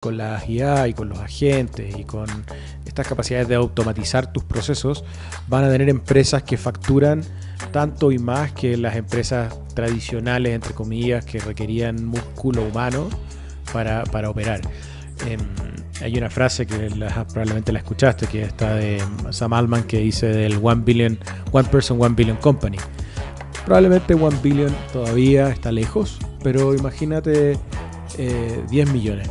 con las IA y con los agentes y con estas capacidades de automatizar tus procesos, van a tener empresas que facturan tanto y más que las empresas tradicionales, entre comillas, que requerían músculo humano para operar. Eh, Hay una frase que probablemente la escuchaste, que está de Sam Altman, que dice del One Person, One Billion Company. Probablemente One Billion todavía está lejos, pero imagínate 10 millones.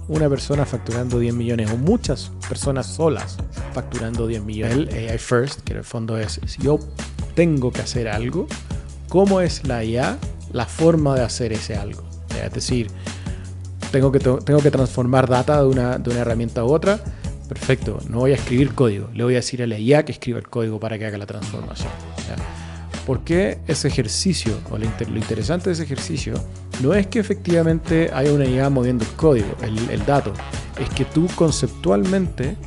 Una persona facturando 10 millones o muchas personas solas facturando 10 millones. El AI First, que en el fondo es, si yo tengo que hacer algo, ¿cómo es la IA la forma de hacer ese algo? Es decir, tengo que transformar data de una herramienta u otra. Perfecto, no voy a escribir código. Le voy a decir a la IA que escriba el código para que haga la transformación. ¿Por qué ese ejercicio, o lo interesante de ese ejercicio, no es que efectivamente haya una IA moviendo el código, el dato, es que tú conceptualmente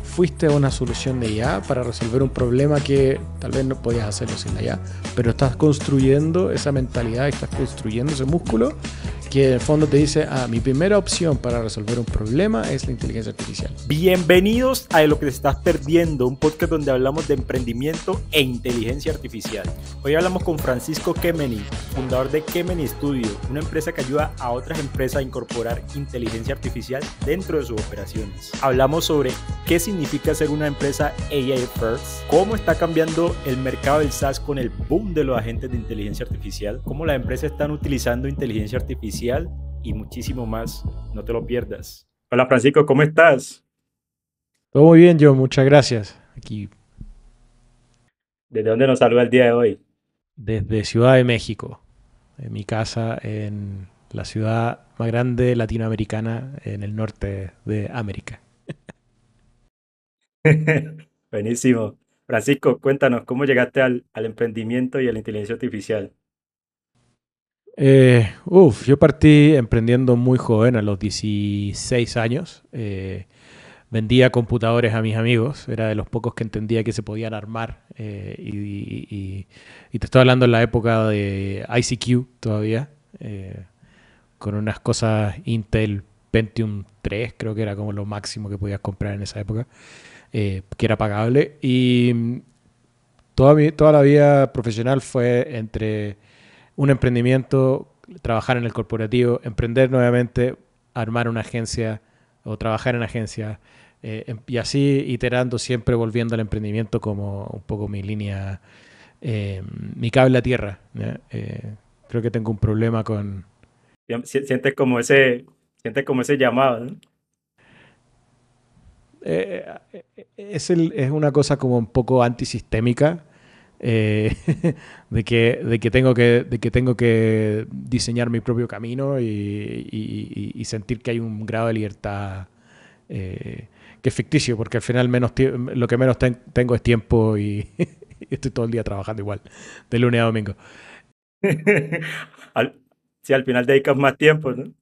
fuiste a una solución de IA para resolver un problema que tal vez no podías hacerlo sin la IA, pero estás construyendo esa mentalidad, estás construyendo ese músculo que en el fondo te dice, mi primera opción para resolver un problema es la inteligencia artificial. Bienvenidos a Lo que te estás perdiendo, un podcast donde hablamos de emprendimiento e inteligencia artificial. Hoy hablamos con Francisco Kemeny, fundador de Kemeny Studio, una empresa que ayuda a otras empresas a incorporar inteligencia artificial dentro de sus operaciones. Hablamos sobre qué significa ser una empresa AI First, cómo está cambiando el mercado del SaaS con el boom de los agentes de inteligencia artificial, cómo las empresas están utilizando inteligencia artificial y muchísimo más. No te lo pierdas. Hola Francisco, ¿cómo estás? Todo muy bien, John, muchas gracias. Aquí ¿Desde dónde nos saluda el día de hoy? desde Ciudad de México, en mi casa en la ciudad más grande latinoamericana en el norte de América. Buenísimo. Francisco, cuéntanos, ¿cómo llegaste al emprendimiento y a la inteligencia artificial? Yo partí emprendiendo muy joven, a los 16 años. Vendía computadores a mis amigos, era de los pocos que entendía que se podían armar. Y te estoy hablando en la época de ICQ todavía, con unas cosas Intel Pentium 3, creo que era como lo máximo que podías comprar en esa época, que era pagable. Y toda la vida profesional fue entre un emprendimiento, trabajar en el corporativo, emprender nuevamente, armar una agencia o trabajar en agencia, y así iterando, siempre volviendo al emprendimiento como un poco mi línea, mi cable a tierra. Creo que tengo un problema con... Sientes como ese llamado, ¿no? eh, es una cosa como un poco antisistémica, eh, de que tengo que diseñar mi propio camino y sentir que hay un grado de libertad, que es ficticio, porque al final lo que menos tengo es tiempo y estoy todo el día trabajando igual, de lunes a domingo. Al, si al final dedicas más tiempo, ¿no?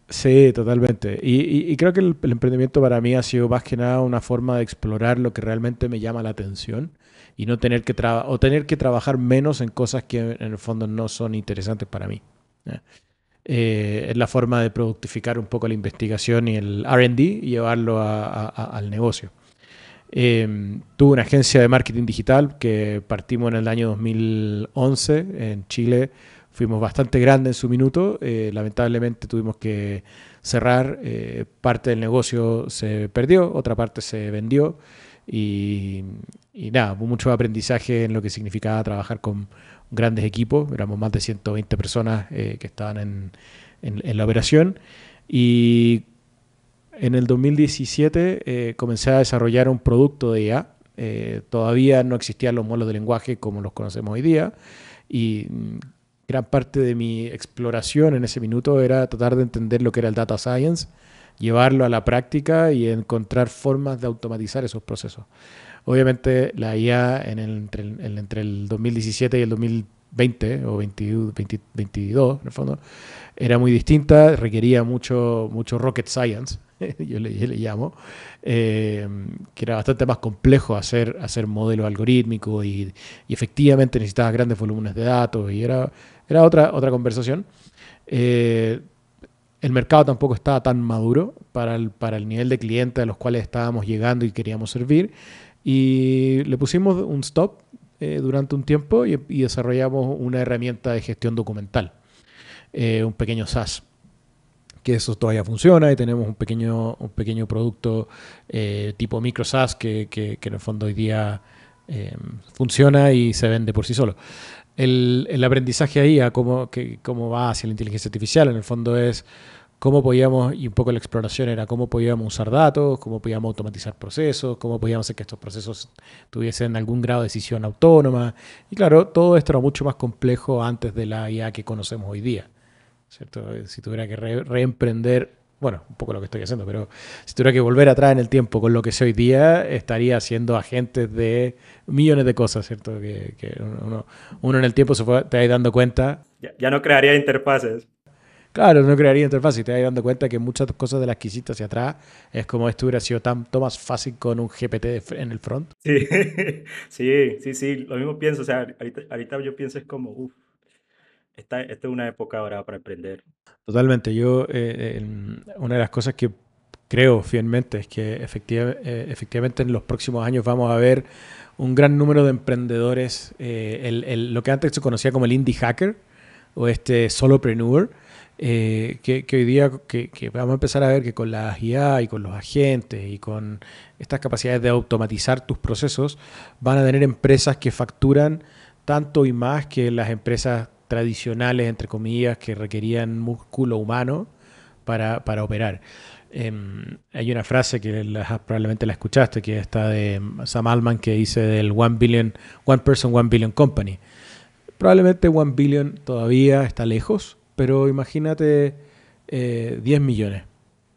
Sí, totalmente. Y creo que el emprendimiento para mí ha sido más que nada una forma de explorar lo que realmente me llama la atención y no tener que tener que trabajar menos en cosas que en el fondo no son interesantes para mí. ¿Ya? Es la forma de productificar un poco la investigación y el R&D y llevarlo al negocio. Tuve una agencia de marketing digital que partimos en el año 2011 en Chile. Fuimos bastante grandes en su minuto. Lamentablemente tuvimos que cerrar. Parte del negocio se perdió, otra parte se vendió. Y, y nada, hubo mucho aprendizaje en lo que significaba trabajar con grandes equipos. Éramos más de 120 personas que estaban en la operación. Y en el 2017 comencé a desarrollar un producto de IA. Todavía no existían los modelos de lenguaje como los conocemos hoy día. Y gran parte de mi exploración en ese minuto era tratar de entender lo que era el data science, llevarlo a la práctica y encontrar formas de automatizar esos procesos. Obviamente la IA entre el 2017 y el 2020 o 2022, en el fondo, era muy distinta, requería mucho rocket science, yo le llamo, que era bastante más complejo hacer modelos algorítmicos y efectivamente necesitaba grandes volúmenes de datos y era otra conversación. Eh, El mercado tampoco estaba tan maduro para el nivel de clientes a los cuales estábamos llegando y queríamos servir. Y le pusimos un stop durante un tiempo y desarrollamos una herramienta de gestión documental, un pequeño SaaS, que eso todavía funciona y tenemos un pequeño producto tipo micro SaaS que en el fondo hoy día funciona y se vende por sí solo. El aprendizaje ahí a cómo va hacia la inteligencia artificial en el fondo es cómo podíamos, y un poco la exploración era cómo podíamos usar datos, cómo podíamos automatizar procesos, cómo podíamos hacer que estos procesos tuviesen algún grado de decisión autónoma. Y claro, todo esto era mucho más complejo antes de la IA que conocemos hoy día, ¿cierto? Si tuviera que reemprender, bueno, un poco lo que estoy haciendo, pero si tuviera que volver atrás en el tiempo con lo que sé hoy día, estaría siendo agentes de millones de cosas, ¿cierto? Que uno en el tiempo te va dando cuenta. Ya no crearía interfaces. Claro, no crearía interfaz y te vas dando cuenta que muchas cosas de las que hiciste hacia atrás es como esto hubiera sido tanto más fácil con un GPT en el front. Sí, sí, lo mismo pienso, o sea, ahorita yo pienso es como, uff, esta es una época ahora para aprender. Totalmente. Una de las cosas que creo fielmente es que efectivamente en los próximos años vamos a ver un gran número de emprendedores, lo que antes se conocía como el indie hacker o este solopreneur, que hoy día que vamos a empezar a ver que con las IA y con los agentes y con estas capacidades de automatizar tus procesos van a tener empresas que facturan tanto y más que las empresas tradicionales, entre comillas, que requerían músculo humano para operar. Hay una frase que probablemente la escuchaste, que está de Sam Altman, que dice del One Person, One Billion Company. Probablemente One Billion todavía está lejos, pero imagínate 10 millones.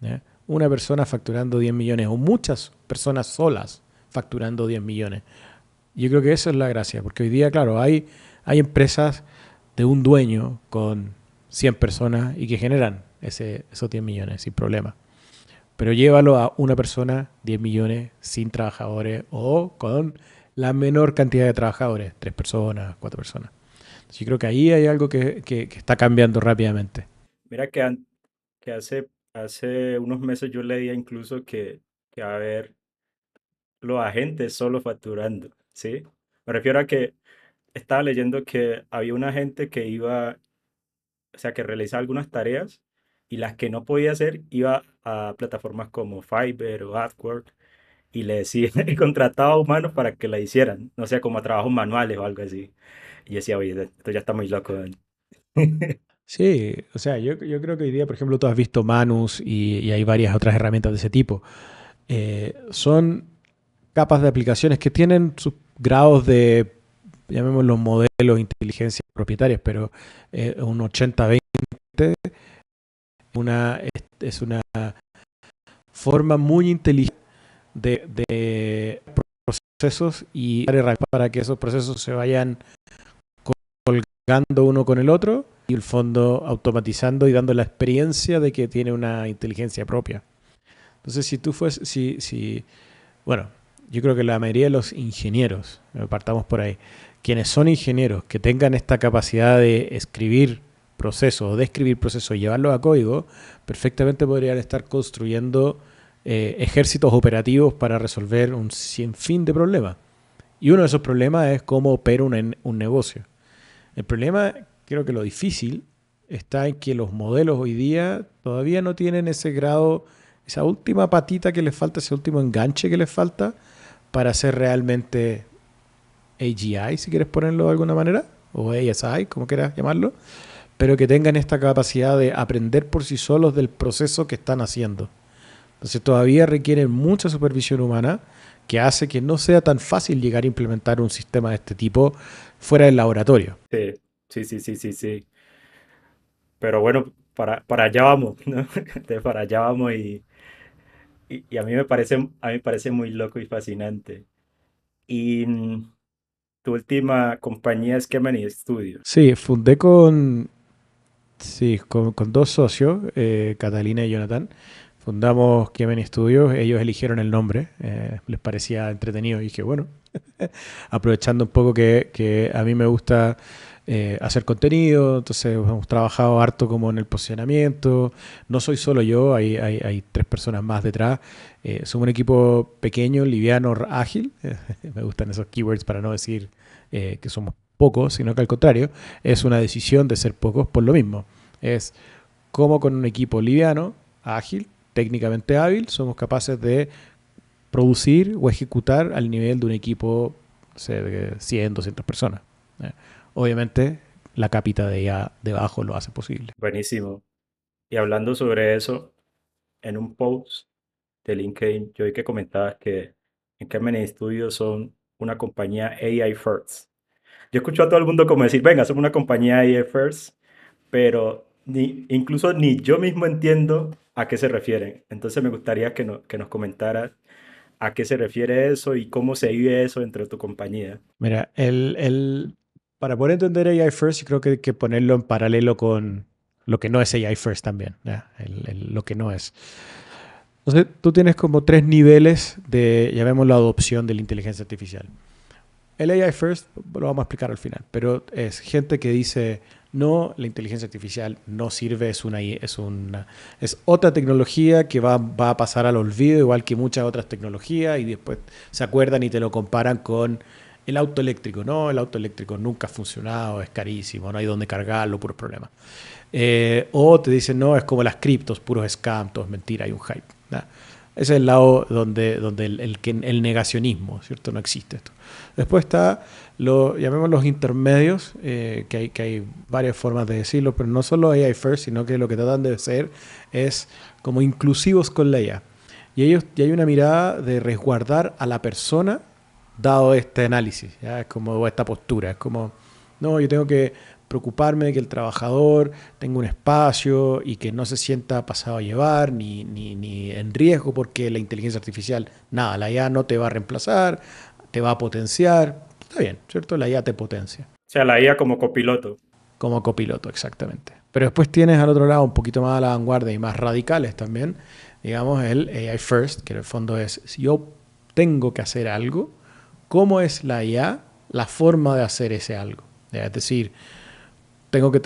¿Ya? Una persona facturando 10 millones o muchas personas solas facturando 10 millones. Yo creo que esa es la gracia, porque hoy día, claro, hay empresas de un dueño con 100 personas y que generan esos 10 millones sin problema. Pero llévalo a una persona, 10 millones, sin trabajadores o con la menor cantidad de trabajadores, 3 personas, 4 personas. Yo creo que ahí hay algo que está cambiando rápidamente. Mira que hace unos meses yo leía incluso que va a haber los agentes solo facturando, ¿sí? Me refiero a que estaba leyendo que había un agente que iba, o sea, que realizaba algunas tareas y las que no podía hacer iba a plataformas como Fiverr o Upwork y le decía, y contrataba a humanos para que la hicieran, no sé, como a trabajos manuales o algo así. Y yo decía, oye, esto ya está muy loco. Sí, o sea, yo creo que hoy día, por ejemplo, tú has visto Manus y hay varias otras herramientas de ese tipo. Son capas de aplicaciones que tienen sus grados de, llamémoslos modelos de inteligencia propietarias, pero un 80-20 es una forma muy inteligente de procesos y dar herramientas para que esos procesos se vayan colgando uno con el otro y el fondo automatizando y dando la experiencia de que tiene una inteligencia propia. Entonces, bueno, yo creo que la mayoría de los ingenieros, partamos por ahí, quienes son ingenieros que tengan esta capacidad de escribir procesos o describir procesos y llevarlos a código, perfectamente podrían estar construyendo ejércitos operativos para resolver un sinfín de problemas. Y uno de esos problemas es cómo opera un negocio. El problema, creo que lo difícil, está en que los modelos hoy día todavía no tienen ese grado, esa última patita que les falta, ese último enganche que les falta para ser realmente AGI, si quieres ponerlo de alguna manera, o ASI, como quieras llamarlo, pero que tengan esta capacidad de aprender por sí solos del proceso que están haciendo. Entonces todavía requieren mucha supervisión humana que hace que no sea tan fácil llegar a implementar un sistema de este tipo fuera del laboratorio. Sí. Pero bueno, para allá vamos, ¿no? Para allá vamos y a mí me parece muy loco y fascinante. Y tu última compañía es Gemini Studios. Sí, con dos socios, Catalina y Jonathan. Fundamos Kiemen Studios, ellos eligieron el nombre, les parecía entretenido y dije, bueno, aprovechando un poco que a mí me gusta hacer contenido, entonces hemos trabajado harto como en el posicionamiento. No soy solo yo, hay tres personas más detrás. Somos un equipo pequeño, liviano, ágil. Me gustan esos keywords para no decir que somos pocos, sino que al contrario, es una decisión de ser pocos por lo mismo. Es como con un equipo liviano, ágil, técnicamente hábil, somos capaces de producir o ejecutar al nivel de un equipo, no sé, de 100, 200 personas. ¿Eh? Obviamente, la capita de allá debajo lo hace posible. Buenísimo. Y hablando sobre eso, en un post de LinkedIn, yo vi que comentabas que en Gemini Studio son una compañía AI First. Yo escucho a todo el mundo como decir, venga, somos una compañía AI First, pero incluso ni yo mismo entiendo a qué se refieren. Entonces me gustaría que nos comentaras a qué se refiere eso y cómo se vive eso dentro de tu compañía. Mira, para poder entender AI First, yo creo que hay que ponerlo en paralelo con lo que no es AI First también, ¿ya? Lo que no es. Entonces, tú tienes como tres niveles de, llamémoslo, adopción de la inteligencia artificial. El AI First lo vamos a explicar al final, pero es gente que dice, no, la inteligencia artificial no sirve, es otra tecnología que va a pasar al olvido, igual que muchas otras tecnologías, y después se acuerdan y te lo comparan con el auto eléctrico. No, el auto eléctrico nunca ha funcionado, es carísimo, no hay dónde cargarlo, puros problemas. O te dicen, no, es como las criptos, puros scam, todo es mentira, hay un hype. ¿No? Ese es el lado donde el negacionismo, ¿cierto? No existe esto. Después está, llamemos los intermedios, que hay varias formas de decirlo, pero no solo AI first, sino que lo que tratan de ser es como inclusivos con la IA. Y hay una mirada de resguardar a la persona dado este análisis, ¿ya? Es como esta postura, es como, no, yo tengo que preocuparme de que el trabajador tenga un espacio y que no se sienta pasado a llevar ni en riesgo porque la inteligencia artificial, nada, la IA no te va a reemplazar, te va a potenciar. Está bien, ¿cierto? La IA te potencia. O sea, la IA como copiloto. Como copiloto, exactamente. Pero después tienes al otro lado un poquito más a la vanguardia y más radicales también, digamos, el AI First, que en el fondo es, si yo tengo que hacer algo, ¿cómo es la IA la forma de hacer ese algo? Es decir, tengo que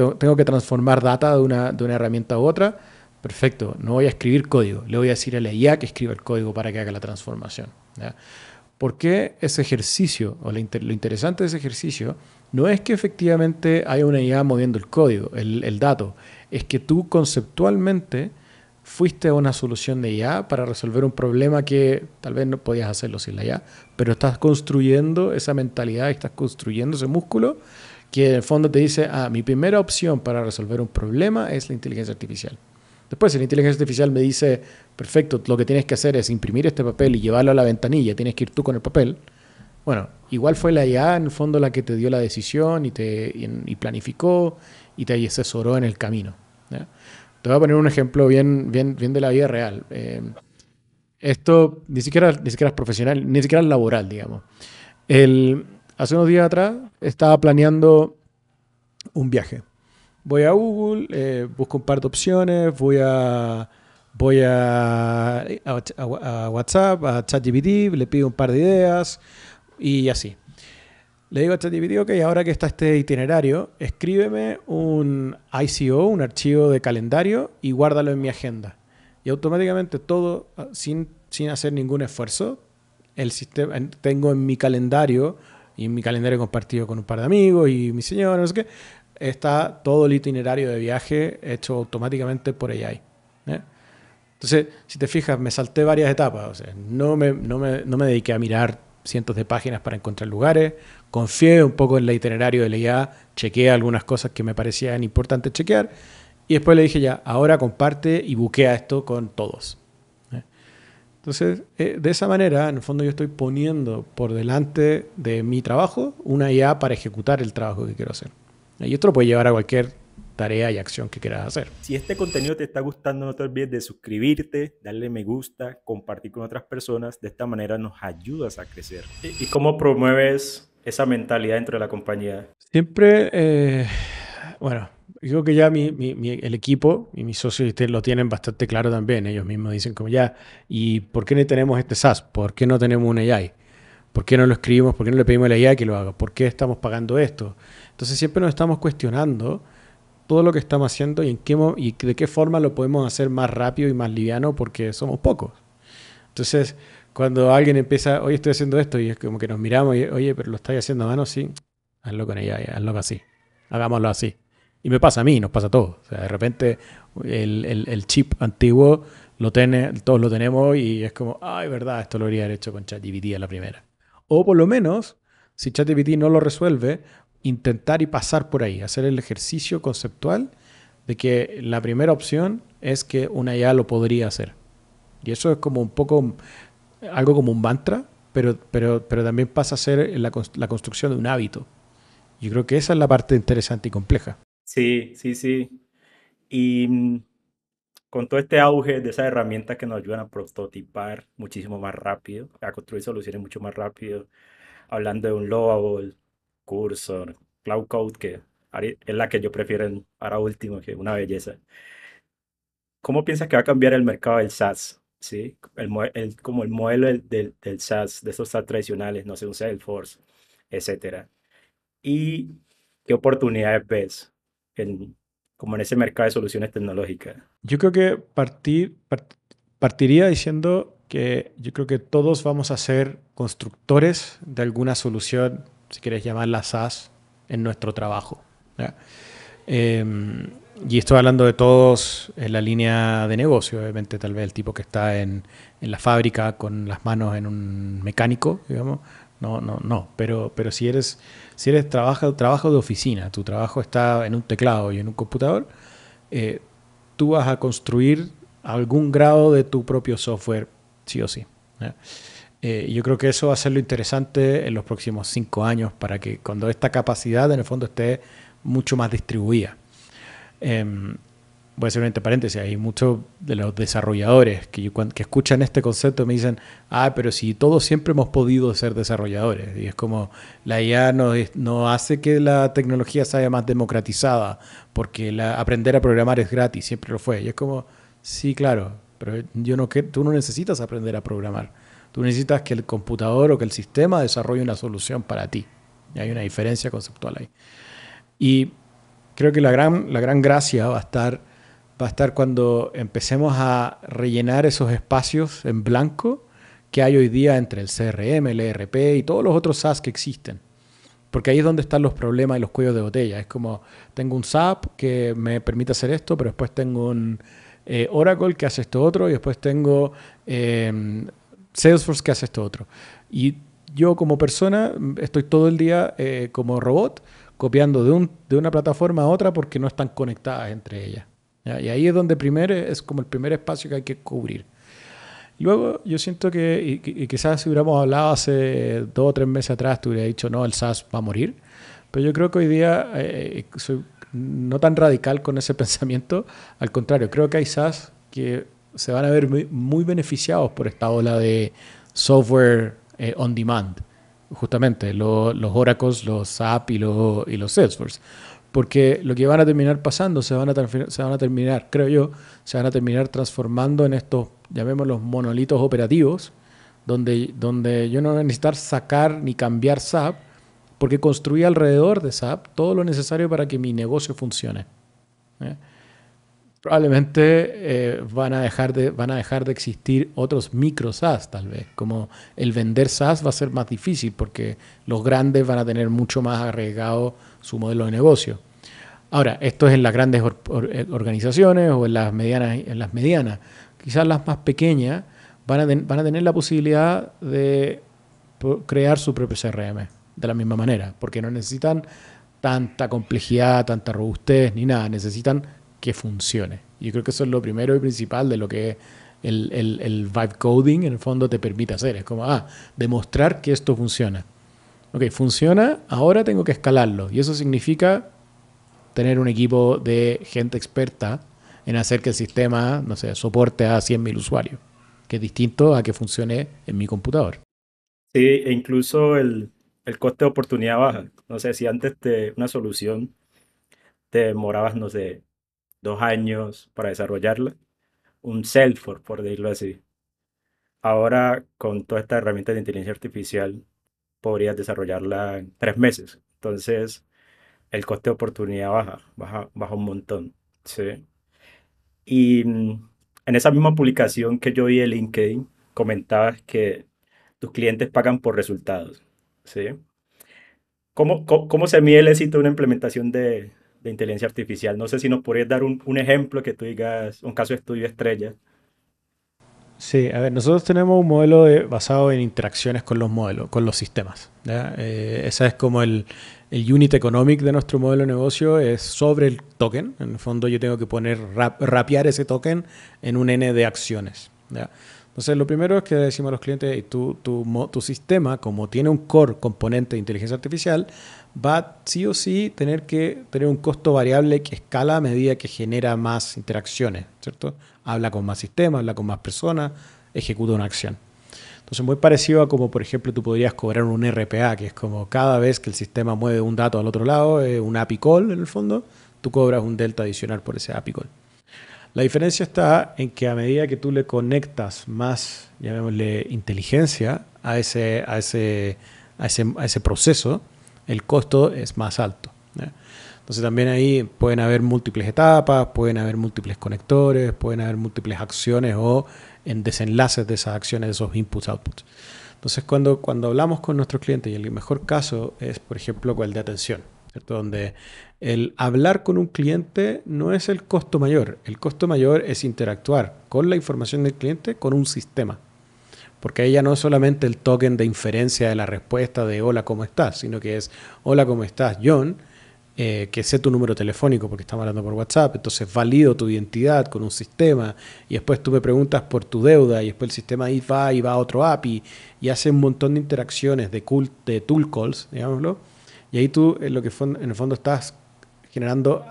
transformar data de una herramienta u otra. Perfecto, no voy a escribir código. Le voy a decir a la IA que escriba el código para que haga la transformación. ¿Ya? ¿Por qué ese ejercicio, o lo interesante de ese ejercicio, no es que efectivamente haya una IA moviendo el código, el dato, es que tú conceptualmente fuiste a una solución de IA para resolver un problema que tal vez no podías hacerlo sin la IA, pero estás construyendo esa mentalidad, estás construyendo ese músculo que en el fondo te dice, mi primera opción para resolver un problema es la inteligencia artificial. Después, si la inteligencia artificial me dice, perfecto, lo que tienes que hacer es imprimir este papel y llevarlo a la ventanilla, tienes que ir tú con el papel. Bueno, igual fue la IA en el fondo la que te dio la decisión y planificó y te asesoró en el camino. ¿Ya? Te voy a poner un ejemplo bien de la vida real. Esto ni siquiera es profesional, ni siquiera es laboral, digamos. Hace unos días atrás estaba planeando un viaje. Voy a Google, busco un par de opciones, voy a WhatsApp, a ChatGPT, le pido un par de ideas y así. Le digo a ChatGPT, ok, ahora que está este itinerario, escríbeme un ICO, un archivo de calendario y guárdalo en mi agenda. Y automáticamente todo, sin hacer ningún esfuerzo, el sistema, tengo en mi calendario, y en mi calendario compartido con un par de amigos y mi señora, no sé qué, está todo el itinerario de viaje hecho automáticamente por AI. ¿Eh? Entonces, si te fijas, me salté varias etapas. O sea, no me dediqué a mirar cientos de páginas para encontrar lugares. Confié un poco en el itinerario de la IA, chequeé algunas cosas que me parecían importantes chequear. Y después le dije ya, ahora comparte y buquea esto con todos. Entonces, de esa manera, en el fondo yo estoy poniendo por delante de mi trabajo una IA para ejecutar el trabajo que quiero hacer. Y esto lo puede llevar a cualquier tarea y acción que quieras hacer. Si este contenido te está gustando, no te olvides de suscribirte, darle me gusta, compartir con otras personas. De esta manera nos ayudas a crecer. ¿Y cómo promueves esa mentalidad dentro de la compañía? Siempre, bueno, digo que ya el equipo y mis socios lo tienen bastante claro también. Ellos mismos dicen como ya, ¿y por qué no tenemos este SaaS? ¿Por qué no tenemos un AI? ¿Por qué no lo escribimos? ¿Por qué no le pedimos a la IA que lo haga? ¿Por qué estamos pagando esto? Entonces siempre nos estamos cuestionando todo lo que estamos haciendo y, y de qué forma lo podemos hacer más rápido y más liviano porque somos pocos. Entonces, cuando alguien empieza, oye, estoy haciendo esto, y es como que nos miramos y, oye, pero lo estáis haciendo a mano, sí, hazlo con ella, hazlo así, hagámoslo así. Y me pasa a mí, nos pasa a todos. O sea, de repente el chip antiguo todos lo tenemos y es como, ay, verdad, esto lo habría hecho con ChatGPT a la primera. O por lo menos, si ChatGPT no lo resuelve, intentar y pasar por ahí, hacer el ejercicio conceptual de que la primera opción es que una IA lo podría hacer. Y eso es como un poco algo como un mantra, pero también pasa a ser la construcción de un hábito. Yo creo que esa es la parte interesante y compleja. Sí, sí, sí. Y con todo este auge de esas herramientas que nos ayudan a prototipar muchísimo más rápido, a construir soluciones mucho más rápido, hablando de un Lovable, Cursor, Cloud Code, que es la que yo prefiero ahora último, que es una belleza. ¿Cómo piensas que va a cambiar el mercado del SaaS? ¿Sí? Como el modelo del SaaS, de esos SaaS tradicionales, no sé, un Salesforce, etcétera. ¿Y qué oportunidades ves como en ese mercado de soluciones tecnológicas? Yo creo que partiría diciendo que yo creo que todos vamos a ser constructores de alguna solución, si quieres llamarla SaaS, en nuestro trabajo. ¿Ya? Eh, y estoy hablando de todos en la línea de negocio, obviamente, tal vez el tipo que está en la fábrica con las manos en un mecánico, digamos. No. Pero si eres trabajo de oficina, tu trabajo está en un teclado y en un computador, eh, tú vas a construir algún grado de tu propio software, sí o sí. ¿Ya? Yo creo que eso va a ser lo interesante en los próximos 5 años para que cuando esta capacidad en el fondo esté mucho más distribuida. Eh, Voy a hacer un entre paréntesis, hay muchos de los desarrolladores que escuchan este concepto me dicen, pero si todos siempre hemos podido ser desarrolladores. Y es como, la IA no hace que la tecnología sea más democratizada, porque aprender a programar es gratis, siempre lo fue. Y es como, sí, claro, pero tú no necesitas aprender a programar. Tú necesitas que el computador o que el sistema desarrolle una solución para ti. Y hay una diferencia conceptual ahí. Y creo que la gran gracia va a estar cuando empecemos a rellenar esos espacios en blanco que hay hoy día entre el CRM, el ERP y todos los otros SaaS que existen. Porque ahí es donde están los problemas y los cuellos de botella. Es como, tengo un SAP que me permite hacer esto, pero después tengo un Oracle que hace esto otro y después tengo Salesforce que hace esto otro. Y yo como persona estoy todo el día como robot copiando de una plataforma a otra porque no están conectadas entre ellas. ¿Ya? Y ahí es donde primero es como el primer espacio que hay que cubrir. Luego yo siento que, y quizás si hubiéramos hablado hace 2 o 3 meses atrás, te hubiera dicho, no, el SaaS va a morir. Pero yo creo que hoy día soy no tan radical con ese pensamiento. Al contrario, creo que hay SaaS que se van a ver muy beneficiados por esta ola de software on demand. Justamente, los Oracles, los SAP y los Salesforce. Porque lo que van a terminar pasando, se van a terminar, creo yo, se van a terminar transformando en estos, llamémoslos monolitos operativos, donde yo no voy a necesitar sacar ni cambiar SAP, porque construí alrededor de SAP todo lo necesario para que mi negocio funcione. ¿Eh? Probablemente van a dejar de existir otros micro SaaS, tal vez. Como el vender SaaS va a ser más difícil porque los grandes van a tener mucho más arriesgado su modelo de negocio. Ahora, esto es en las grandes organizaciones o en las medianas. Quizás las más pequeñas van a tener la posibilidad de crear su propio CRM de la misma manera, porque no necesitan tanta complejidad, tanta robustez ni nada, necesitan que funcione. Yo creo que eso es lo primero y principal de lo que el vibe coding en el fondo te permite hacer. Es como, demostrar que esto funciona. Ok, funciona, ahora tengo que escalarlo. Y eso significa tener un equipo de gente experta en hacer que el sistema, no sé, soporte a 100.000 usuarios, que es distinto a que funcione en mi computador. Sí, e incluso el coste de oportunidad baja. No sé, si antes de una solución te demorabas, no sé, 2 años para desarrollarla, un Salesforce, por decirlo así. Ahora, con toda esta herramienta de inteligencia artificial, podrías desarrollarla en 3 meses. Entonces, el coste de oportunidad baja un montón. Sí. Y en esa misma publicación que yo vi de LinkedIn, comentabas que tus clientes pagan por resultados. ¿Sí? ¿Cómo se mide el éxito de una implementación de inteligencia artificial? No sé si nos podrías dar un ejemplo que tú digas, un caso de estudio estrella. Sí, a ver, nosotros tenemos un modelo basado en interacciones con los modelos, con los sistemas. ¿Ya? Esa es como el unit economic de nuestro modelo de negocio, es sobre el token. En el fondo yo tengo que poner, rapear ese token en un N de acciones. ¿Ya? Entonces lo primero es que decimos a los clientes, tu sistema, como tiene un core componente de inteligencia artificial, va sí o sí tener que tener un costo variable que escala a medida que genera más interacciones, ¿cierto? Habla con más sistemas, habla con más personas, ejecuta una acción. Entonces, muy parecido a como, por ejemplo, tú podrías cobrar un RPA, que es como cada vez que el sistema mueve un dato al otro lado, un API call en el fondo, tú cobras un delta adicional por ese API call. La diferencia está en que a medida que tú le conectas más, llamémosle, inteligencia a ese proceso, el costo es más alto. ¿Ya? Entonces también ahí pueden haber múltiples etapas, pueden haber múltiples conectores, pueden haber múltiples acciones o en desenlaces de esas acciones, de esos inputs, outputs. Entonces cuando hablamos con nuestros clientes, y el mejor caso es, por ejemplo, con el de atención, ¿cierto? Donde el hablar con un cliente no es el costo mayor. El costo mayor es interactuar con la información del cliente con un sistema. Porque ahí ya no es solamente el token de inferencia de la respuesta de hola, ¿cómo estás? Sino que es hola, ¿cómo estás, John? Que sé tu número telefónico porque estamos hablando por WhatsApp, entonces valido tu identidad con un sistema y después tú me preguntas por tu deuda y después el sistema ahí va y va a otro API y hace un montón de interacciones de tool calls, digámoslo, y ahí tú en el fondo estás generando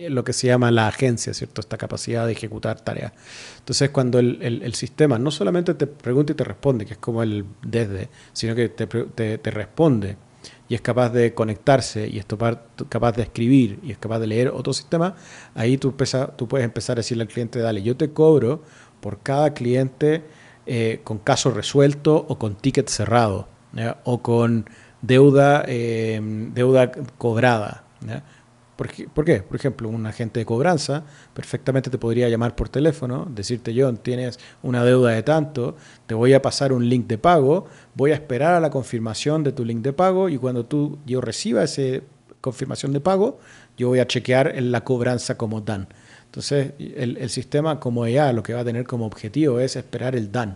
lo que se llama la agencia, ¿cierto? Esta capacidad de ejecutar tareas. Entonces, cuando el sistema no solamente te pregunta y te responde, que es como el desde, sino que te responde y es capaz de conectarse y es capaz de escribir y es capaz de leer otro sistema, ahí tú puedes empezar a decirle al cliente, dale, yo te cobro por cada cliente con caso resuelto o con ticket cerrado, ¿ya? O con deuda cobrada. ¿Ya? ¿Por qué? Por ejemplo, un agente de cobranza perfectamente te podría llamar por teléfono, decirte, John, tienes una deuda de tanto, te voy a pasar un link de pago, voy a esperar a la confirmación de tu link de pago y cuando yo reciba esa confirmación de pago, yo voy a chequear en la cobranza como done. Entonces, el sistema como ya lo que va a tener como objetivo es esperar el done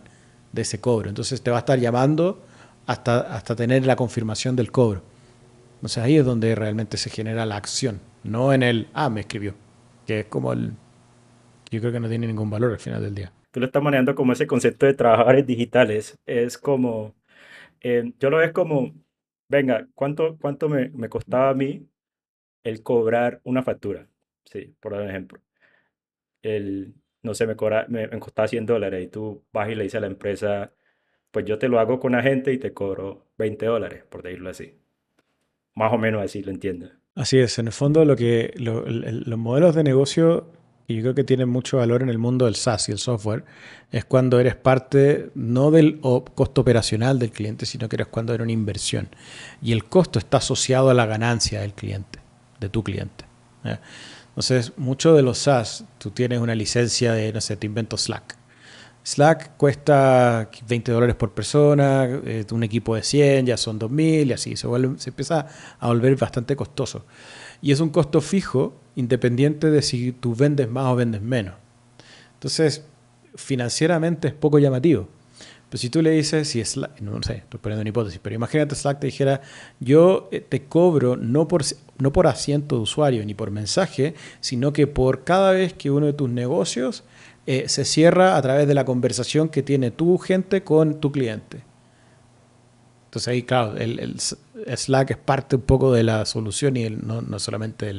de ese cobro. Entonces, te va a estar llamando hasta tener la confirmación del cobro. Entonces ahí es donde realmente se genera la acción, no en me escribió, que es como yo creo que no tiene ningún valor al final del día. Tú lo estás manejando como ese concepto de trabajadores digitales. Es como, yo lo veo como, venga, ¿cuánto me costaba a mí el cobrar una factura? Sí, por dar un ejemplo. El, no sé, me costaba $100 y tú vas y le dices a la empresa, pues yo te lo hago con agente y te cobro $20, por decirlo así. Más o menos así lo entiendo. Así es, en el fondo los modelos de negocio, y yo creo que tienen mucho valor en el mundo del SaaS y el software, es cuando eres parte no del costo operacional del cliente, sino que eres cuando eres una inversión. Y el costo está asociado a la ganancia del cliente, de tu cliente. ¿Ya? Entonces, mucho de los SaaS, tú tienes una licencia de, no sé, te invento Slack. Slack cuesta $20 por persona, un equipo de 100 ya son 2.000 y así, se empieza a volver bastante costoso. Y es un costo fijo independiente de si tú vendes más o vendes menos. Entonces, financieramente es poco llamativo. Pero si tú le dices, si Slack, no sé, estoy poniendo una hipótesis, pero imagínate Slack te dijera, yo te cobro no por asiento de usuario ni por mensaje, sino que por cada vez que uno de tus negocios se cierra a través de la conversación que tiene tu gente con tu cliente. Entonces ahí, claro, el Slack es parte un poco de la solución y no solamente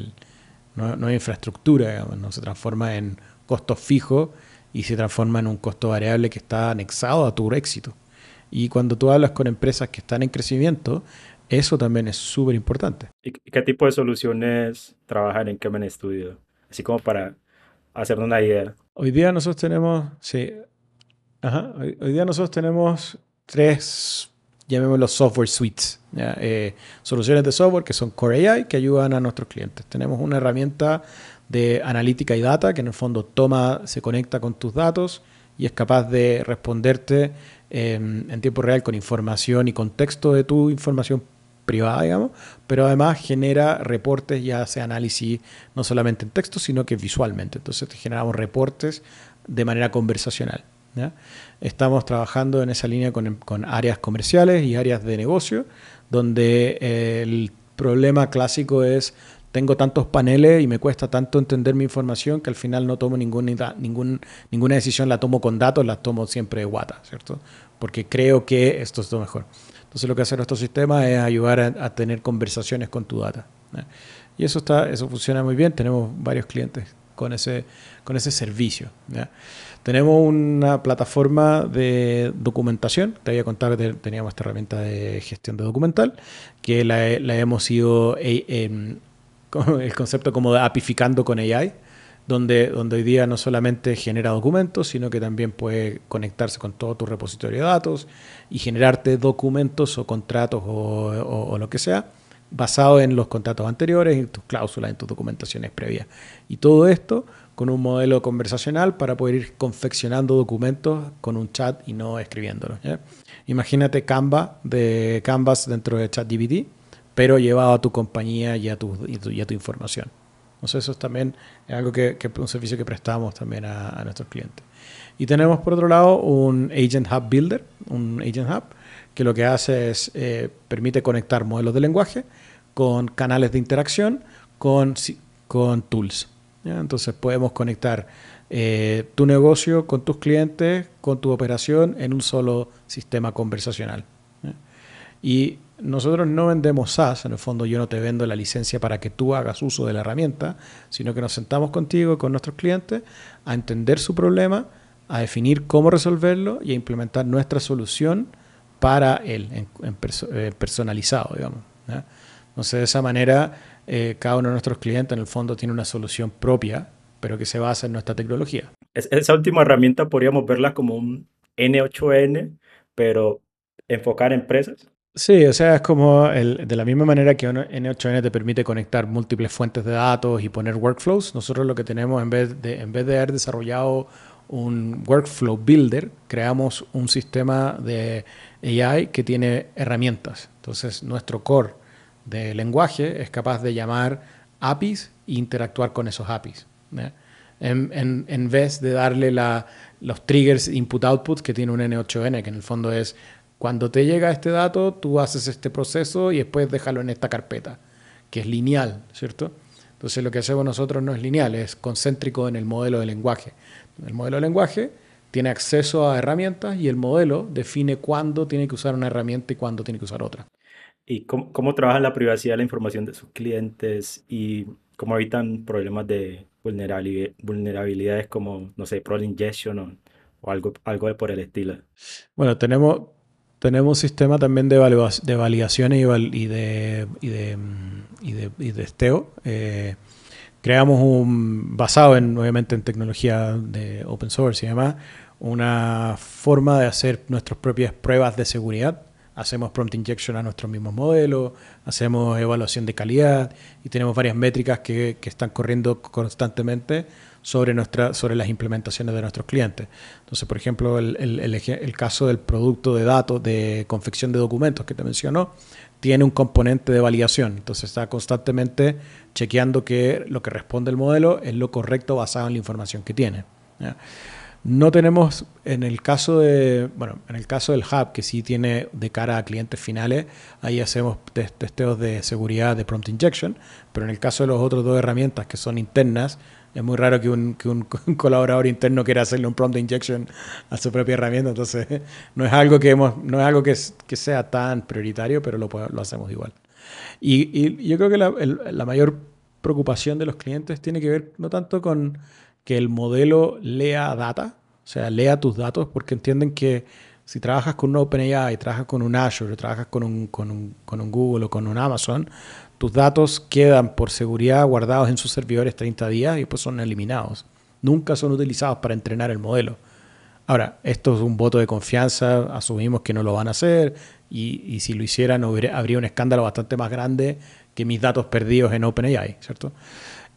no es infraestructura, digamos, no se transforma en costos fijos y se transforma en un costo variable que está anexado a tu éxito. Y cuando tú hablas con empresas que están en crecimiento, eso también es súper importante. ¿Y qué tipo de soluciones trabajan en Kemen Studio? Así como para hacernos una idea. Hoy día nosotros tenemos, sí, hoy día nosotros tenemos tres. llamémoslo software suites, ¿ya? Soluciones de software que son Core AI que ayudan a nuestros clientes. Tenemos una herramienta de analítica y data que en el fondo se conecta con tus datos y es capaz de responderte en tiempo real con información y contexto de tu información privada, digamos, pero además genera reportes y hace análisis no solamente en texto, sino que visualmente. Entonces te generamos reportes de manera conversacional, ¿ya? Estamos trabajando en esa línea con áreas comerciales y áreas de negocio, donde el problema clásico es tengo tantos paneles y me cuesta tanto entender mi información que al final no tomo ninguna decisión, la tomo con datos, la tomo siempre de guata, ¿cierto? Porque creo que esto es lo mejor. Entonces lo que hace nuestro sistema es ayudar a tener conversaciones con tu data, ¿ya? Y eso funciona muy bien. Tenemos varios clientes con ese servicio, ¿ya? Tenemos una plataforma de documentación. Te había contado que teníamos esta herramienta de gestión de documental, que la hemos ido el concepto como de apificando con AI, donde hoy día no solamente genera documentos, sino que también puede conectarse con todo tu repositorio de datos y generarte documentos o contratos o lo que sea, basado en los contratos anteriores, en tus cláusulas, en tus documentaciones previas. Y todo esto con un modelo conversacional para poder ir confeccionando documentos con un chat y no escribiéndolos, ¿ya? Imagínate Canvas dentro de ChatGPT, pero llevado a tu compañía y a tu información. Entonces eso también es algo que un servicio que prestamos también a nuestros clientes. Y tenemos por otro lado un Agent Hub Builder, un Agent Hub, que lo que hace es permite conectar modelos de lenguaje con canales de interacción, con tools, ¿ya? Entonces podemos conectar tu negocio con tus clientes, con tu operación en un solo sistema conversacional, ¿ya? Y nosotros no vendemos SaaS, en el fondo yo no te vendo la licencia para que tú hagas uso de la herramienta, sino que nos sentamos contigo y con nuestros clientes a entender su problema, a definir cómo resolverlo y a implementar nuestra solución para él, personalizado, digamos, ¿ya? Entonces de esa manera cada uno de nuestros clientes en el fondo tiene una solución propia, pero que se basa en nuestra tecnología. Esa última herramienta podríamos verla como un N8N, pero enfocar en empresas. Sí, o sea, es como de la misma manera que N8N te permite conectar múltiples fuentes de datos y poner workflows, nosotros lo que tenemos en vez de haber desarrollado un workflow builder, creamos un sistema de AI que tiene herramientas. Entonces, nuestro core de lenguaje es capaz de llamar APIs e interactuar con esos APIs, ¿ya? En vez de darle los triggers input-output que tiene un N8N, que en el fondo es cuando te llega este dato, tú haces este proceso y después déjalo en esta carpeta, que es lineal, ¿cierto? Entonces lo que hacemos nosotros no es lineal, es concéntrico en el modelo de lenguaje. El modelo de lenguaje tiene acceso a herramientas y el modelo define cuándo tiene que usar una herramienta y cuándo tiene que usar otra. ¿Y cómo trabajan la privacidad de la información de sus clientes y cómo evitan problemas de vulnerabilidades como, no sé, prone injection o algo por el estilo? Bueno, tenemos un sistema también de validaciones y de testeo. Creamos basado obviamente en tecnología de open source y demás, una forma de hacer nuestras propias pruebas de seguridad. Hacemos prompt injection a nuestros mismos modelos, hacemos evaluación de calidad y tenemos varias métricas que están corriendo constantemente sobre las implementaciones de nuestros clientes. Entonces, por ejemplo, el caso del producto de datos de confección de documentos que te mencionó, tiene un componente de validación. Entonces, está constantemente chequeando que lo que responde el modelo es lo correcto basado en la información que tiene, ¿ya? No tenemos, en el caso del hub, que sí tiene de cara a clientes finales, ahí hacemos testeos de seguridad de prompt injection, pero en el caso de las otras dos herramientas que son internas, es muy raro que un colaborador interno quiera hacerle un prompt injection a su propia herramienta, entonces no es algo que sea tan prioritario, pero lo hacemos igual. Y yo creo que la mayor preocupación de los clientes tiene que ver no tanto con que el modelo lea data, o sea, lea tus datos, porque entienden que si trabajas con un OpenAI, trabajas con un Azure, trabajas con un Google o con un Amazon, tus datos quedan por seguridad guardados en sus servidores 30 días y después son eliminados. Nunca son utilizados para entrenar el modelo. Ahora, esto es un voto de confianza, asumimos que no lo van a hacer, y si lo hicieran habría un escándalo bastante más grande que mis datos perdidos en OpenAI, ¿cierto?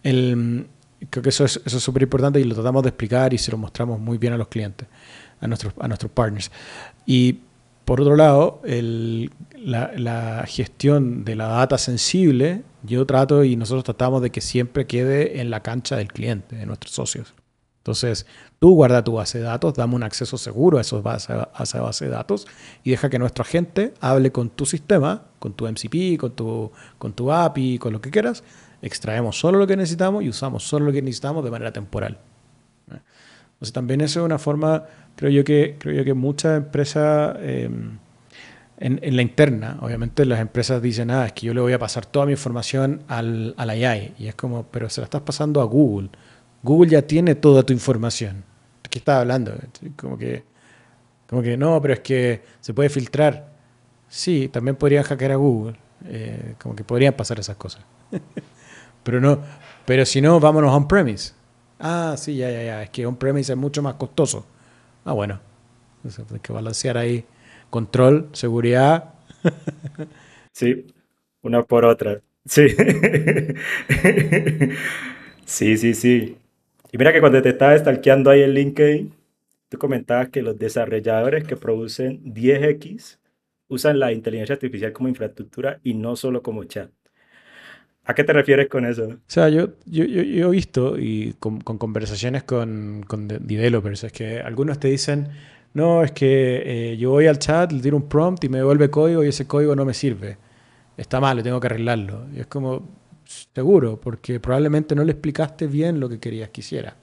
El, Creo que eso es súper importante y lo tratamos de explicar y se lo mostramos muy bien a los clientes, a nuestros partners. Y por otro lado, la gestión de la data sensible, yo trato y nosotros tratamos de que siempre quede en la cancha del cliente, de nuestros socios. Entonces, tú guarda tu base de datos, dame un acceso seguro a esa base de datos y deja que nuestra gente hable con tu sistema, con tu MCP, con tu API, con lo que quieras. Extraemos solo lo que necesitamos y usamos solo lo que necesitamos de manera temporal. Entonces, también eso es una forma, creo yo que muchas empresas, en la interna, obviamente las empresas dicen, es que yo le voy a pasar toda mi información al AI. Y es como, pero se la estás pasando a Google. Google ya tiene toda tu información. ¿De qué estás hablando? Como que no, pero es que se puede filtrar. Sí, también podrían hackear a Google. Como que podrían pasar esas cosas. Pero no, pero si no, vámonos on-premise. Ah, sí, ya. Es que on-premise es mucho más costoso. Ah, bueno. Entonces, hay que balancear ahí control, seguridad. Sí, una por otra. Sí. Sí, sí, sí. Y mira que cuando te estaba stalkeando ahí en LinkedIn, tú comentabas que los desarrolladores que producen 10X usan la inteligencia artificial como infraestructura y no solo como chat. ¿A qué te refieres con eso? O sea, yo he visto y con conversaciones con developers, es que algunos te dicen, no, es que yo voy al chat, le tiro un prompt y me devuelve código y ese código no me sirve. Está mal, tengo que arreglarlo. Y es como, seguro, porque probablemente no le explicaste bien lo que querías que hiciera.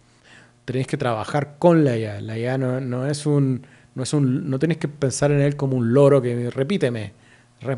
Tenéis que trabajar con la IA. La IA no tenéis que pensar en él como un loro que repíteme,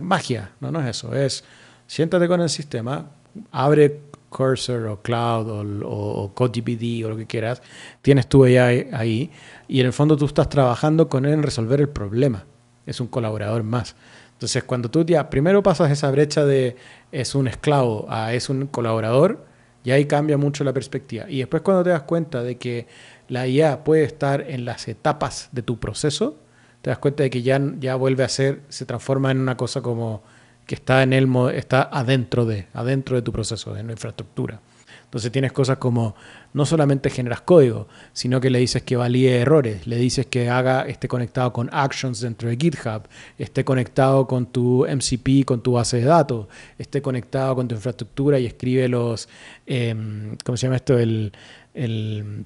magia. No, no es eso. Es siéntate con el sistema, abre Cursor o Cloud o CodeGPT o lo que quieras. Tienes tu AI ahí y en el fondo tú estás trabajando con él en resolver el problema. Es un colaborador más. Entonces, cuando tú ya primero pasas esa brecha de es un esclavo a es un colaborador, y ahí cambia mucho la perspectiva. Y después cuando te das cuenta de que la IA puede estar en las etapas de tu proceso, te das cuenta de que ya vuelve a ser, se transforma en una cosa como que está está adentro de tu proceso, en la infraestructura. Entonces tienes cosas como no solamente generas código, sino que le dices que valide errores, le dices que esté conectado con actions dentro de GitHub, esté conectado con tu MCP, con tu base de datos, esté conectado con tu infraestructura y escribe ¿cómo se llama esto? El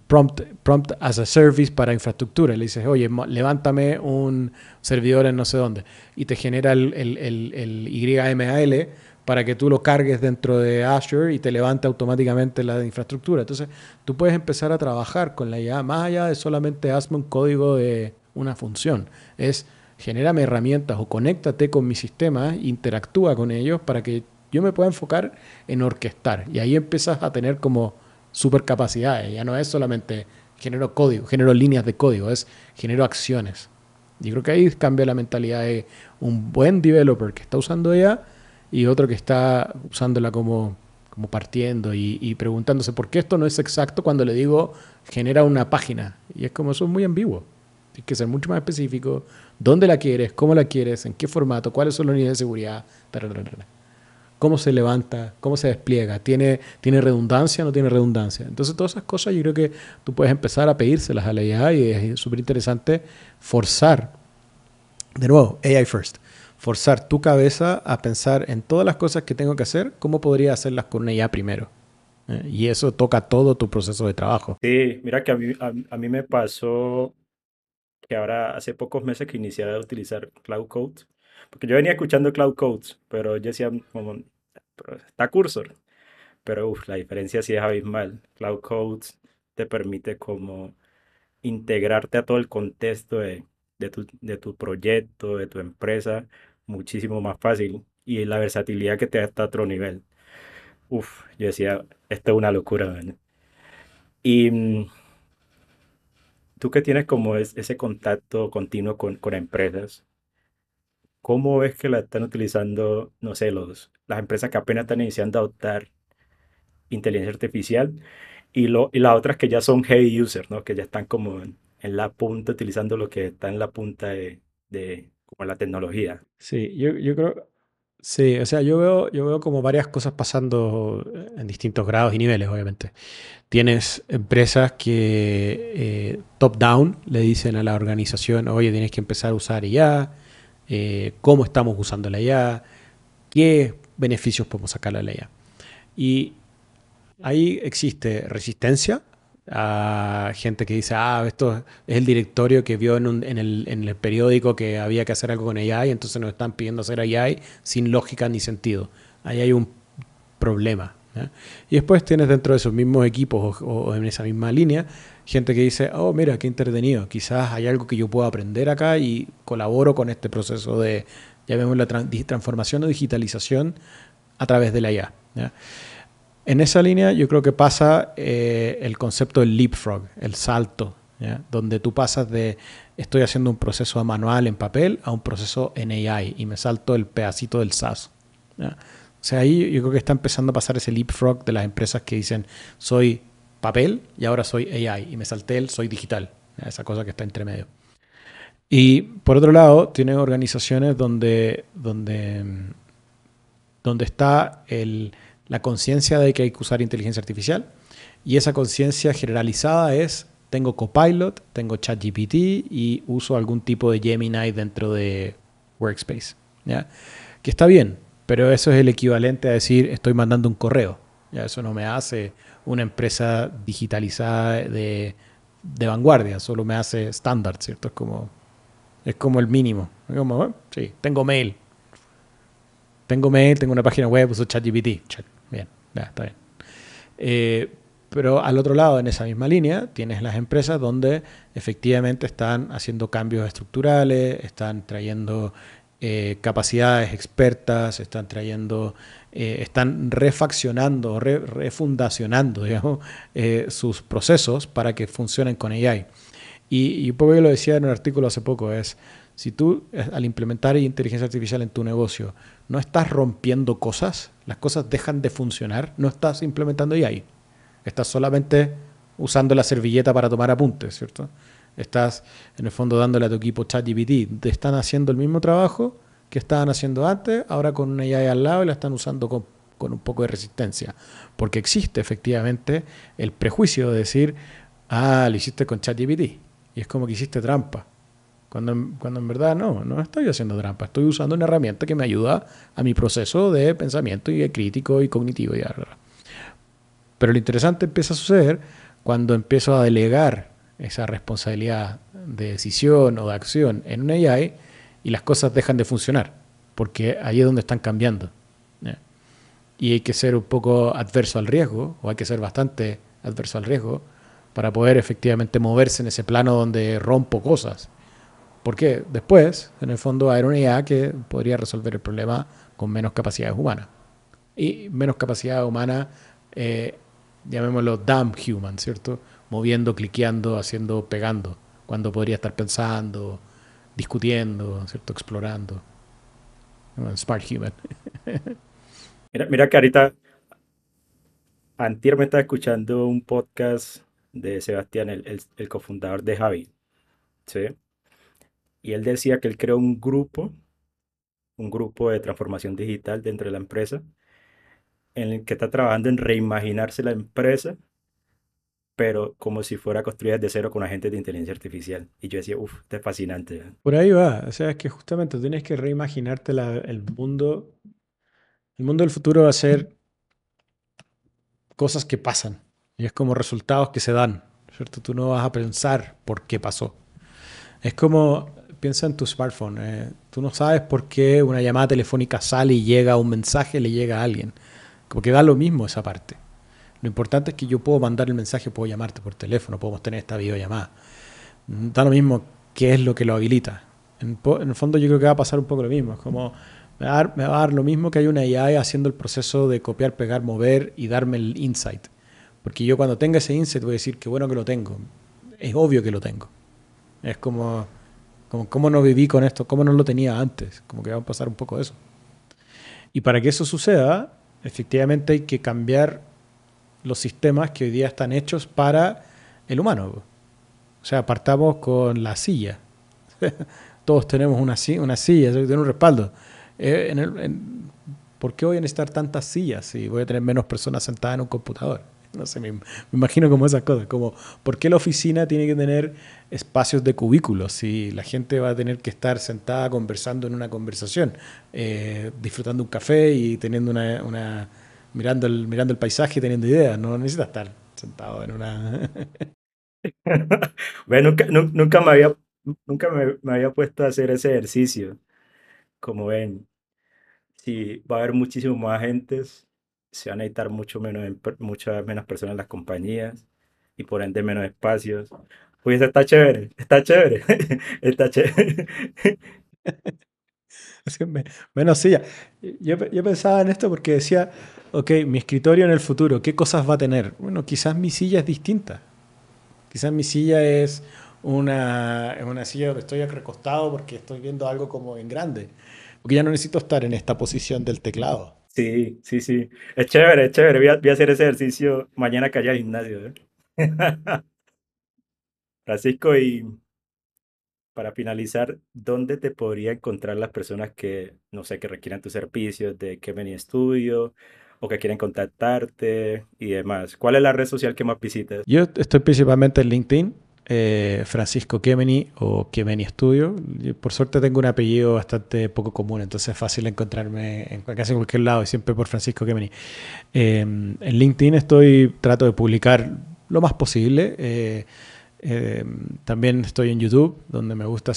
prompt as a service para infraestructura. Le dices, oye, levántame un servidor en no sé dónde. Y te genera el YAML para que tú lo cargues dentro de Azure y te levante automáticamente la infraestructura. Entonces, tú puedes empezar a trabajar con la IA más allá de solamente hazme un código de una función. Es genérame herramientas o conéctate con mi sistema, interactúa con ellos para que yo me pueda enfocar en orquestar. Y ahí empiezas a tener como super capacidades. Ya no es solamente genero código, genero líneas de código, es genero acciones. Y creo que ahí cambia la mentalidad de un buen developer que está usando ella y otro que está usándola como partiendo y preguntándose por qué esto no es exacto cuando le digo genera una página. Y es como eso es muy ambiguo. Tienes que ser mucho más específico. ¿Dónde la quieres? ¿Cómo la quieres? ¿En qué formato? ¿Cuáles son los niveles de seguridad? ¿Cómo se levanta? ¿Cómo se despliega? ¿Tiene redundancia o no tiene redundancia? Entonces todas esas cosas yo creo que tú puedes empezar a pedírselas a la IA y es súper interesante forzar, de nuevo, AI first, forzar tu cabeza a pensar en todas las cosas que tengo que hacer, cómo podría hacerlas con una IA primero. Y eso toca todo tu proceso de trabajo. Sí, mira que a mí me pasó que ahora hace pocos meses que inicié a utilizar Cloud Codes, porque yo venía escuchando Cloud Codes, pero yo decía como, "Pero está Cursor, pero la diferencia sí es abismal. Cloud Codes te permite como integrarte a todo el contexto de tu proyecto, de tu empresa, muchísimo más fácil y la versatilidad que te da hasta otro nivel. Yo decía, esto es una locura, man. Y tú que tienes como ese contacto continuo con empresas, ¿cómo ves que la están utilizando, no sé, las empresas que apenas están iniciando a adoptar inteligencia artificial y las otras que ya son heavy users, ¿no? Que ya están como en la punta, utilizando lo que está en la punta de como con la tecnología. Sí, yo creo, sí, o sea, yo veo como varias cosas pasando en distintos grados y niveles, obviamente. Tienes empresas que top-down le dicen a la organización, oye, tienes que empezar a usar IA, cómo estamos usando la IA, qué beneficios podemos sacar de la IA. Y ahí existe resistencia a gente que dice, esto es el directorio que vio en el periódico que había que hacer algo con AI, entonces nos están pidiendo hacer AI sin lógica ni sentido. Ahí hay un problema. ¿Ya? Y después tienes dentro de esos mismos equipos o en esa misma línea gente que dice, oh, mira, qué entretenido, quizás hay algo que yo puedo aprender acá y colaboro con este proceso de, llamémoslo, transformación o digitalización a través de la IA. ¿Ya? En esa línea yo creo que pasa el concepto del leapfrog, el salto, ¿ya? Donde tú pasas de estoy haciendo un proceso manual en papel a un proceso en AI y me salto el pedacito del SaaS. ¿Ya? O sea, ahí yo creo que está empezando a pasar ese leapfrog de las empresas que dicen soy papel y ahora soy AI y me salté el soy digital, ¿ya? Esa cosa que está entre medio. Y por otro lado, tienes organizaciones donde está la conciencia de que hay que usar inteligencia artificial y esa conciencia generalizada es tengo Copilot, tengo ChatGPT y uso algún tipo de Gemini dentro de Workspace. ¿Ya? Que está bien, pero eso es el equivalente a decir estoy mandando un correo. ¿Ya? Eso no me hace una empresa digitalizada de vanguardia, solo me hace estándar, ¿cierto? Es como el mínimo. Es como, sí, tengo mail, tengo una página web, uso ChatGPT. Check. Bien, ya, está bien. Eh, pero al otro lado, en esa misma línea, tienes las empresas donde efectivamente están haciendo cambios estructurales, están trayendo capacidades expertas, están refaccionando, refundacionando, digamos, sus procesos para que funcionen con AI. Y un poco yo lo decía en un artículo hace poco, es si tú al implementar inteligencia artificial en tu negocio no estás rompiendo cosas, las cosas dejan de funcionar, no estás implementando AI. Estás solamente usando la servilleta para tomar apuntes, ¿cierto? Estás en el fondo dándole a tu equipo ChatGPT. Te están haciendo el mismo trabajo que estaban haciendo antes, ahora con una AI al lado y la están usando con un poco de resistencia. Porque existe efectivamente el prejuicio de decir, lo hiciste con ChatGPT. Y es como que hiciste trampa. Cuando en verdad no estoy haciendo trampa. Estoy usando una herramienta que me ayuda a mi proceso de pensamiento y de crítico y cognitivo. Pero lo interesante empieza a suceder cuando empiezo a delegar esa responsabilidad de decisión o de acción en una AI y las cosas dejan de funcionar. Porque ahí es donde están cambiando. ¿Ya? Y hay que ser un poco adverso al riesgo, o hay que ser bastante adverso al riesgo, para poder efectivamente moverse en ese plano donde rompo cosas. Porque después, en el fondo, hay una IA que podría resolver el problema con menos capacidades humanas. Y menos capacidad humana, llamémoslo dumb human, ¿cierto? Moviendo, cliqueando, haciendo, pegando, cuando podría estar pensando, discutiendo, ¿cierto? Explorando. Smart human. Mira que ahorita, antier me estaba escuchando un podcast de Sebastián, el cofundador de Javi, ¿sí? Y él decía que él creó un grupo de transformación digital dentro de la empresa, en el que está trabajando en reimaginarse la empresa, pero como si fuera construida desde cero con agentes de inteligencia artificial. Y yo decía, uff, esto es fascinante. ¿Eh? Por ahí va. O sea, es que justamente tienes que reimaginarte el mundo. El mundo del futuro va a ser cosas que pasan. Y es como resultados que se dan, ¿cierto? Tú no vas a pensar por qué pasó. Es como, piensa en tu smartphone. Tú no sabes por qué una llamada telefónica sale y llega un mensaje, le llega a alguien. Como que da lo mismo esa parte. Lo importante es que yo puedo mandar el mensaje, puedo llamarte por teléfono, podemos tener esta videollamada. Da lo mismo qué es lo que lo habilita. En el fondo yo creo que va a pasar un poco lo mismo. Es como, me va a dar lo mismo que hay una AI haciendo el proceso de copiar, pegar, mover y darme el insight. Porque yo cuando tenga ese insight voy a decir, qué bueno que lo tengo. Es obvio que lo tengo. Es como cómo no viví con esto, cómo no lo tenía antes. Como que va a pasar un poco eso. Y para que eso suceda, efectivamente hay que cambiar los sistemas que hoy día están hechos para el humano. O sea, partamos con la silla. Todos tenemos una silla, eso tiene un respaldo. Eh, en el- en- ¿Por qué voy a necesitar tantas sillas si voy a tener menos personas sentadas en un computador? No sé, me imagino como esas cosas, como ¿por qué la oficina tiene que tener espacios de cubículos si la gente va a tener que estar sentada conversando en una conversación, disfrutando un café y teniendo mirando el paisaje y teniendo ideas? No necesita estar sentado en una... Bueno, nunca me había puesto a hacer ese ejercicio. Como ven, si va a haber muchísimo más agentes, se van a necesitar muchas menos personas en las compañías y por ende menos espacios. Pues está chévere, está chévere, está chévere. Así, menos silla. Yo pensaba en esto porque decía, ok, mi escritorio en el futuro, ¿qué cosas va a tener? Bueno, quizás mi silla es distinta. Quizás mi silla es una silla donde estoy recostado porque estoy viendo algo como en grande. Porque ya no necesito estar en esta posición del teclado. Sí, sí, sí. Es chévere, es chévere. Voy a hacer ese ejercicio mañana que haya al gimnasio, ¿eh? Francisco, y para finalizar, ¿dónde te podría encontrar las personas que, no sé, que requieran tus servicios de Kemeny Studio o que quieren contactarte y demás? ¿Cuál es la red social que más visitas? Yo estoy principalmente en LinkedIn, Francisco Kemeny o Kemeny Studio. Yo, por suerte tengo un apellido bastante poco común, entonces es fácil encontrarme en casi cualquier lado y siempre por Francisco Kemeny. En LinkedIn trato de publicar lo más posible. Eh, También estoy en YouTube, donde me gusta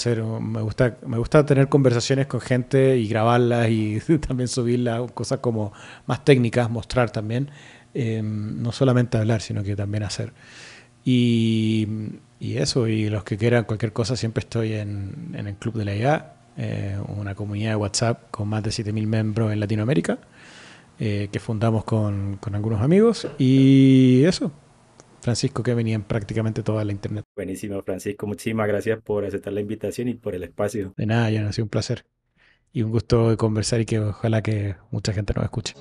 tener conversaciones con gente y grabarlas y también subirlas, cosas como más técnicas, mostrar también. No solamente hablar, sino que también hacer. Y, y eso, y los que quieran cualquier cosa, siempre estoy en el Club de la IA, una comunidad de WhatsApp con más de 7.000 miembros en Latinoamérica, que fundamos con algunos amigos. Y eso, Francisco, que venía en prácticamente toda la internet. Buenísimo, Francisco. Muchísimas gracias por aceptar la invitación y por el espacio. De nada, ya ha sido un placer y un gusto de conversar y que ojalá que mucha gente nos escuche.